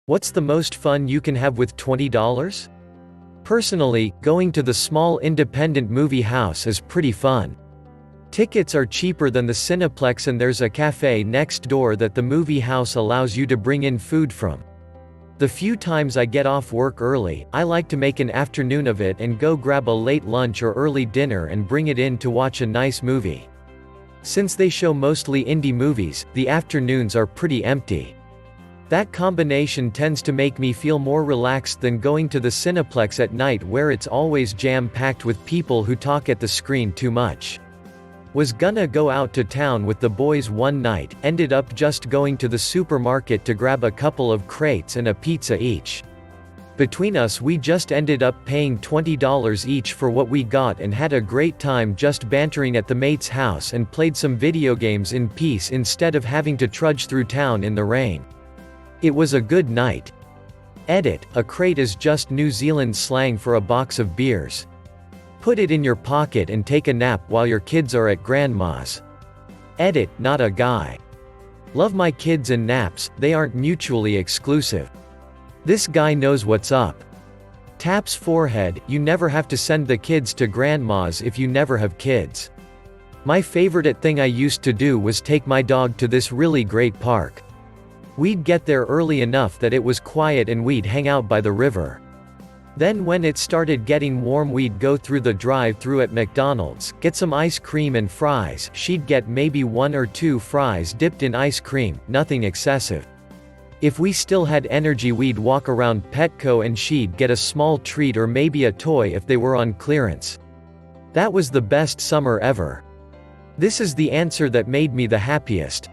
What's the most fun you can have with $20? Personally, going to the small independent movie house is pretty fun. Tickets are cheaper than the Cineplex and there's a cafe next door that the movie house allows you to bring in food from. The few times I get off work early, I like to make an afternoon of it and go grab a late lunch or early dinner and bring it in to watch a nice movie. Since they show mostly indie movies, the afternoons are pretty empty. That combination tends to make me feel more relaxed than going to the Cineplex at night where it's always jam-packed with people who talk at the screen too much. Was gonna go out to town with the boys one night, ended up just going to the supermarket to grab a couple of crates and a pizza each. Between us we just ended up paying $20 each for what we got and had a great time just bantering at the mate's house and played some video games in peace instead of having to trudge through town in the rain. It was a good night. Edit: a crate is just New Zealand slang for a box of beers. Put it in your pocket and take a nap while your kids are at grandma's. Edit: not a guy. Love my kids and naps, they aren't mutually exclusive. This guy knows what's up. Taps forehead: you never have to send the kids to grandma's if you never have kids. My favorite thing I used to do was take my dog to this really great park. We'd get there early enough that it was quiet and we'd hang out by the river. Then when it started getting warm we'd go through the drive-thru at McDonald's, get some ice cream and fries. She'd get maybe 1 or 2 fries dipped in ice cream, nothing excessive. If we still had energy we'd walk around Petco and she'd get a small treat or maybe a toy if they were on clearance. That was the best summer ever. This is the answer that made me the happiest.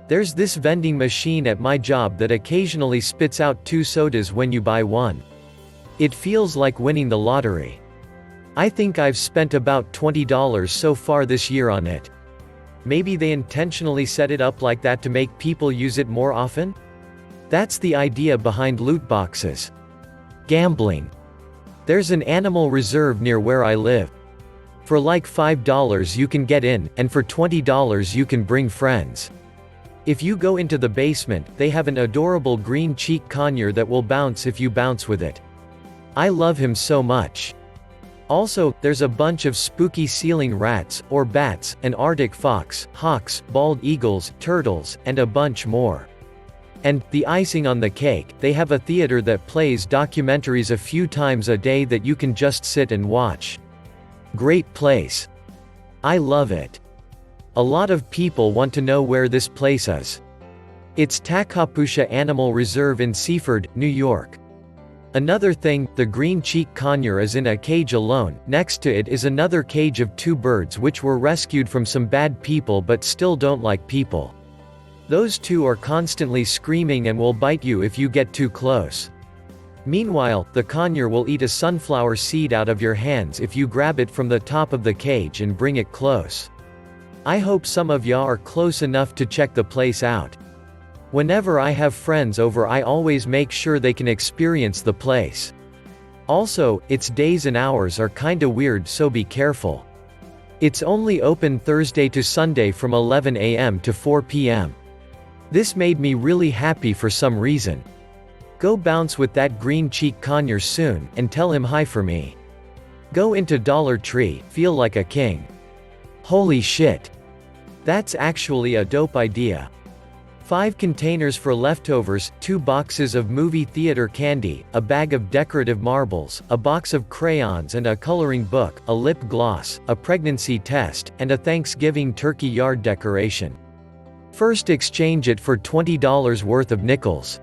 There's this vending machine at my job that occasionally spits out 2 sodas when you buy one. It feels like winning the lottery. I think I've spent about $20 so far this year on it. Maybe they intentionally set it up like that to make people use it more often? That's the idea behind loot boxes. Gambling. There's an animal reserve near where I live. For like $5 you can get in, and for $20 you can bring friends. If you go into the basement, they have an adorable green cheek conure that will bounce if you bounce with it. I love him so much. Also, there's a bunch of spooky ceiling rats, or bats, an Arctic fox, hawks, bald eagles, turtles, and a bunch more. And, the icing on the cake, they have a theater that plays documentaries a few times a day that you can just sit and watch. Great place. I love it. A lot of people want to know where this place is. It's Takapusha Animal Reserve in Seaford, New York. Another thing, the green cheek conure is in a cage alone. Next to it is another cage of 2 birds which were rescued from some bad people but still don't like people. Those 2 are constantly screaming and will bite you if you get too close. Meanwhile, the conure will eat a sunflower seed out of your hands if you grab it from the top of the cage and bring it close. I hope some of ya are close enough to check the place out. Whenever I have friends over I always make sure they can experience the place. Also, its days and hours are kinda weird so be careful. It's only open Thursday to Sunday from 11 a.m. to 4 p.m. This made me really happy for some reason. Go bounce with that green cheek conure soon, and tell him hi for me. Go into Dollar Tree, feel like a king. Holy shit. That's actually a dope idea. 5 containers for leftovers, 2 boxes of movie theater candy, a bag of decorative marbles, a box of crayons and a coloring book, a lip gloss, a pregnancy test, and a Thanksgiving turkey yard decoration. First exchange it for $20 worth of nickels.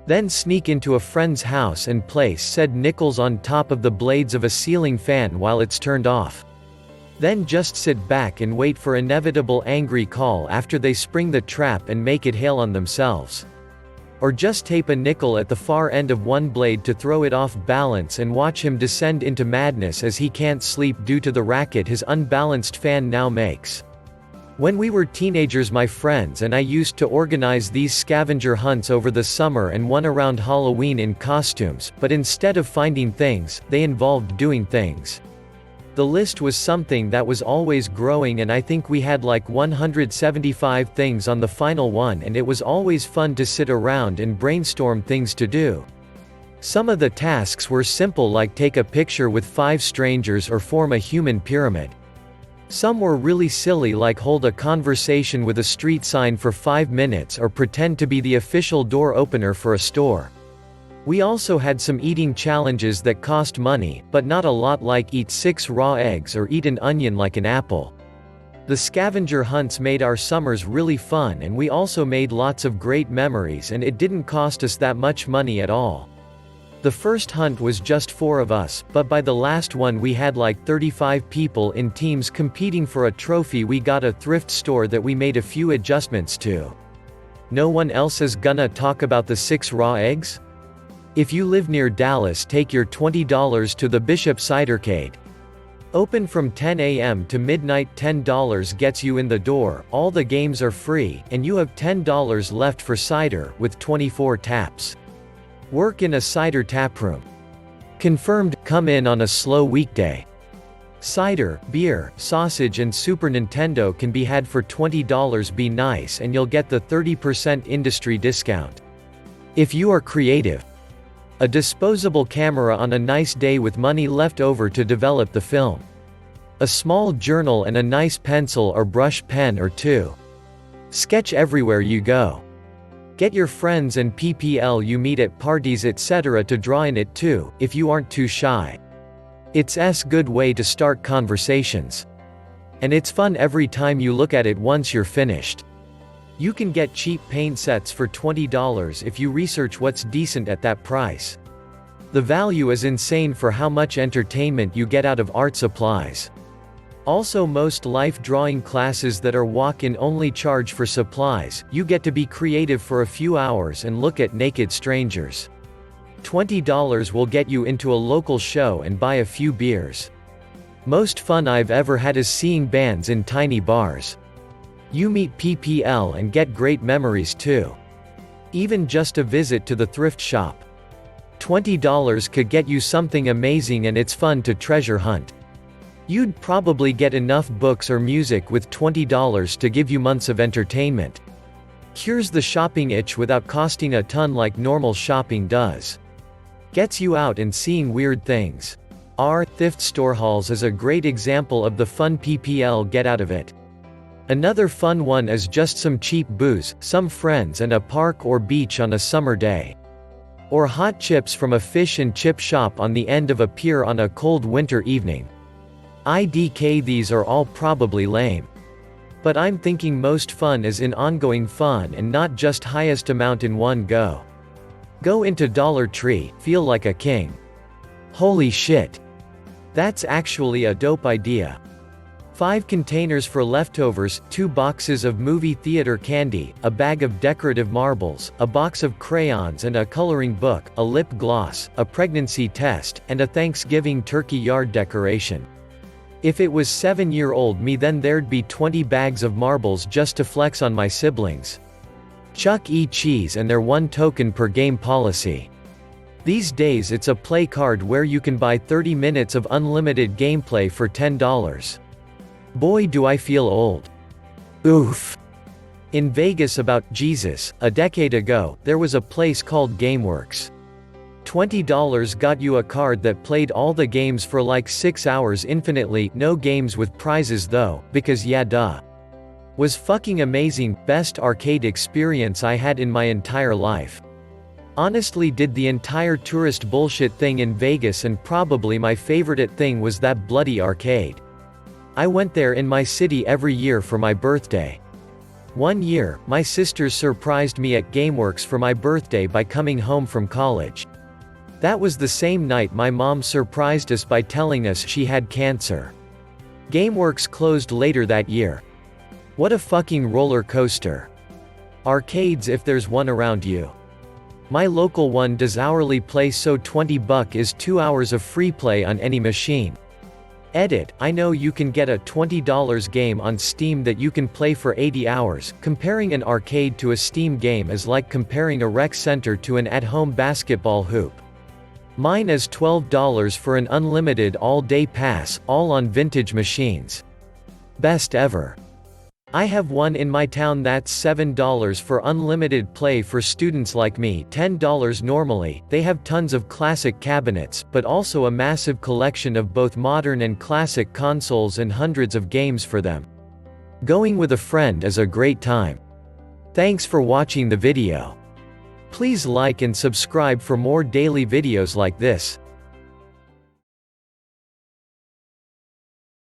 Then sneak into a friend's house and place said nickels on top of the blades of a ceiling fan while it's turned off. Then just sit back and wait for inevitable angry call after they spring the trap and make it hail on themselves. Or just tape a nickel at the far end of one blade to throw it off balance and watch him descend into madness as he can't sleep due to the racket his unbalanced fan now makes. When we were teenagers my friends and I used to organize these scavenger hunts over the summer and one around Halloween in costumes, but instead of finding things, they involved doing things. The list was something that was always growing, and I think we had like 175 things on the final one, and it was always fun to sit around and brainstorm things to do. Some of the tasks were simple, like take a picture with 5 strangers or form a human pyramid. Some were really silly, like hold a conversation with a street sign for 5 minutes or pretend to be the official door opener for a store. We also had some eating challenges that cost money, but not a lot, like eat 6 raw eggs or eat an onion like an apple. The scavenger hunts made our summers really fun, and we also made lots of great memories, and it didn't cost us that much money at all. The first hunt was just 4 of us, but by the last one we had like 35 people in teams competing for a trophy we got at a thrift store that we made a few adjustments to. No one else is gonna talk about the 6 raw eggs? If you live near Dallas, take your $20 to the Bishop Cidercade. Open from 10 a.m. to midnight. $10 gets you in the door, all the games are free, and you have $10 left for cider, with 24 taps. Work in a cider taproom. Confirmed, come in on a slow weekday. Cider, beer, sausage and Super Nintendo can be had for $20. Be nice and you'll get the 30% industry discount. If you are creative. A disposable camera on a nice day with money left over to develop the film. A small journal and a nice pencil or brush pen or 2. Sketch everywhere you go. Get your friends and PPL you meet at parties etc. to draw in it too, if you aren't too shy. It's a good way to start conversations. And it's fun every time you look at it once you're finished. You can get cheap paint sets for $20 if you research what's decent at that price. The value is insane for how much entertainment you get out of art supplies. Also, most life drawing classes that are walk-in only charge for supplies. You get to be creative for a few hours and look at naked strangers. $20 will get you into a local show and buy a few beers. Most fun I've ever had is seeing bands in tiny bars. You meet PPL and get great memories too. Even just a visit to the thrift shop. $20 could get you something amazing, and it's fun to treasure hunt. You'd probably get enough books or music with $20 to give you months of entertainment. Cures the shopping itch without costing a ton like normal shopping does. Gets you out and seeing weird things. Our thrift store hauls is a great example of the fun PPL get out of it. Another fun one is just some cheap booze, some friends and a park or beach on a summer day. Or hot chips from a fish and chip shop on the end of a pier on a cold winter evening. IDK, these are all probably lame. But I'm thinking most fun is in ongoing fun and not just highest amount in one go. Go into Dollar Tree, feel like a king. Holy shit. That's actually a dope idea. 5 containers for leftovers, 2 boxes of movie theater candy, a bag of decorative marbles, a box of crayons and a coloring book, a lip gloss, a pregnancy test, and a Thanksgiving turkey yard decoration. If it was 7-year-old me, then there'd be 20 bags of marbles just to flex on my siblings. Chuck E. Cheese and their 1 token per game policy. These days it's a play card where you can buy 30 minutes of unlimited gameplay for $10. Boy, do I feel old. Oof. In Vegas about Jesus, a decade ago, there was a place called GameWorks. $20 got you a card that played all the games for like 6 hours infinitely, no games with prizes though, because yeah duh. Was fucking amazing, best arcade experience I had in my entire life. Honestly did the entire tourist bullshit thing in Vegas, and probably my favorite thing was that bloody arcade. I went there in my city every year for my birthday. One year, my sisters surprised me at GameWorks for my birthday by coming home from college. That was the same night my mom surprised us by telling us she had cancer. GameWorks closed later that year. What a fucking roller coaster. Arcades if there's one around you. My local one does hourly play, so $20 is 2 hours of free play on any machine. Edit, I know you can get a $20 game on Steam that you can play for 80 hours. Comparing an arcade to a Steam game is like comparing a rec center to an at-home basketball hoop. Mine is $12 for an unlimited all-day pass, all on vintage machines. Best ever. I have one in my town that's $7 for unlimited play for students like me, $10 normally. They have tons of classic cabinets, but also a massive collection of both modern and classic consoles and hundreds of games for them. Going with a friend is a great time. Thanks for watching the video. Please like and subscribe for more daily videos like this.